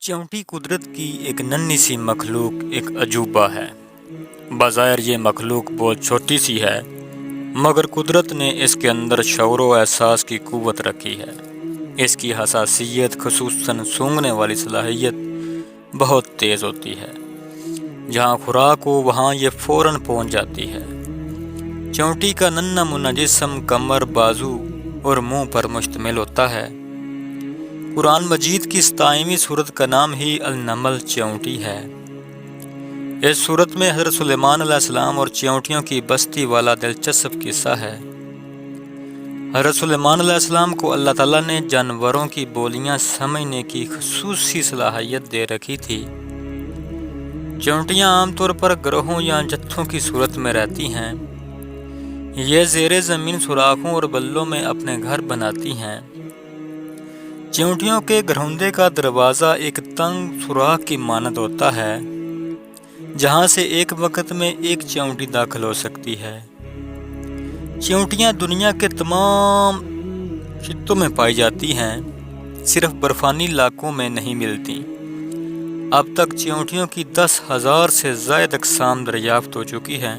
چیونٹی قدرت کی ایک ننھی سی مخلوق، ایک عجوبہ ہے۔ بظاہر یہ مخلوق بہت چھوٹی سی ہے، مگر قدرت نے اس کے اندر شعور و احساس کی قوت رکھی ہے۔ اس کی حساسیت، خصوصاً سونگھنے والی صلاحیت بہت تیز ہوتی ہے۔ جہاں خوراک ہو وہاں یہ فوراً پہنچ جاتی ہے۔ چیونٹی کا ننھا منھا جسم کمر، بازو اور منہ پر مشتمل ہوتا ہے۔ قرآن مجید کی 27ویں سورت کا نام ہی النمل چیونٹی ہے۔ اس سورت میں حضرت سلیمان علیہ السلام اور چیونٹیوں کی بستی والا دلچسپ قصہ ہے۔ حضرت سلیمان علیہ السلام کو اللہ تعالیٰ نے جانوروں کی بولیاں سمجھنے کی خصوصی صلاحیت دے رکھی تھی۔ چیونٹیاں عام طور پر گروہوں یا جتھوں کی صورت میں رہتی ہیں۔ یہ زیر زمین سوراخوں اور بلوں میں اپنے گھر بناتی ہیں۔ چیونٹیوں کے گھروندے کا دروازہ ایک تنگ سوراخ کی مانند ہوتا ہے، جہاں سے ایک وقت میں ایک چیونٹی داخل ہو سکتی ہے۔ چیونٹیاں دنیا کے تمام خطوں میں پائی جاتی ہیں، صرف برفانی علاقوں میں نہیں ملتی۔ اب تک چیونٹیوں کی 10,000 سے زائد اقسام دریافت ہو چکی ہیں۔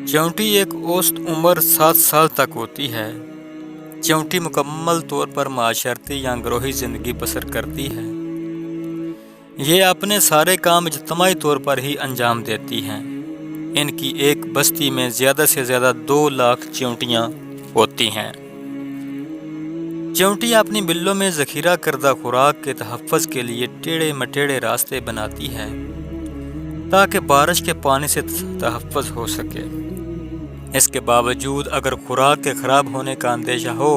چیونٹی ایک اوسط عمر 7 سال تک ہوتی ہے۔ چیونٹی مکمل طور پر معاشرتی یا گروہی زندگی بسر کرتی ہے۔ یہ اپنے سارے کام اجتماعی طور پر ہی انجام دیتی ہیں۔ ان کی ایک بستی میں زیادہ سے زیادہ 2 لاکھ چیونٹیاں ہوتی ہیں۔ چیونٹی اپنی بلوں میں ذخیرہ کردہ خوراک کے تحفظ کے لیے ٹیڑھے مٹیڑھے راستے بناتی ہے تاکہ بارش کے پانی سے تحفظ ہو سکے۔ اس کے باوجود اگر خوراک کے خراب ہونے کا اندیشہ ہو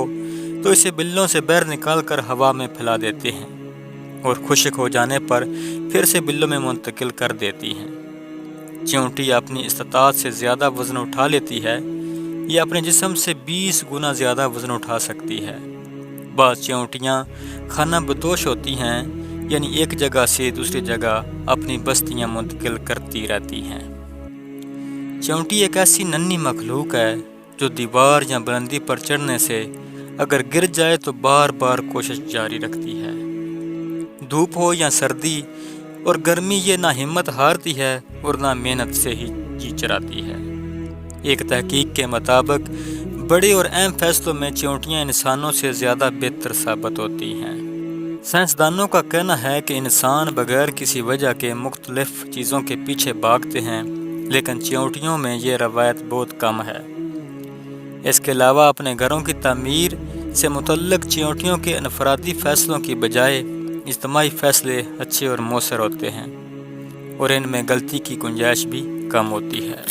تو اسے بلوں سے باہر نکال کر ہوا میں پھیلا دیتے ہیں اور خشک ہو جانے پر پھر سے بلوں میں منتقل کر دیتی ہیں۔ چیونٹی اپنی استطاعت سے زیادہ وزن اٹھا لیتی ہے۔ یہ اپنے جسم سے 20 گنا زیادہ وزن اٹھا سکتی ہے۔ بعض چیونٹیاں خانہ بدوش ہوتی ہیں، یعنی ایک جگہ سے دوسری جگہ اپنی بستیاں منتقل کرتی رہتی ہیں۔ چیونٹی ایک ایسی ننھی مخلوق ہے جو دیوار یا بلندی پر چڑھنے سے اگر گر جائے تو بار بار کوشش جاری رکھتی ہے۔ دھوپ ہو یا سردی اور گرمی، یہ نہ ہمت ہارتی ہے اور نہ محنت سے ہی جی چراتی ہے۔ ایک تحقیق کے مطابق بڑے اور اہم فیصلوں میں چیونٹیاں انسانوں سے زیادہ بہتر ثابت ہوتی ہیں۔ سائنسدانوں کا کہنا ہے کہ انسان بغیر کسی وجہ کے مختلف چیزوں کے پیچھے بھاگتے ہیں، لیکن چیونٹیوں میں یہ روایت بہت کم ہے۔ اس کے علاوہ اپنے گھروں کی تعمیر سے متعلق چیونٹیوں کے انفرادی فیصلوں کی بجائے اجتماعی فیصلے اچھے اور مؤثر ہوتے ہیں، اور ان میں غلطی کی گنجائش بھی کم ہوتی ہے۔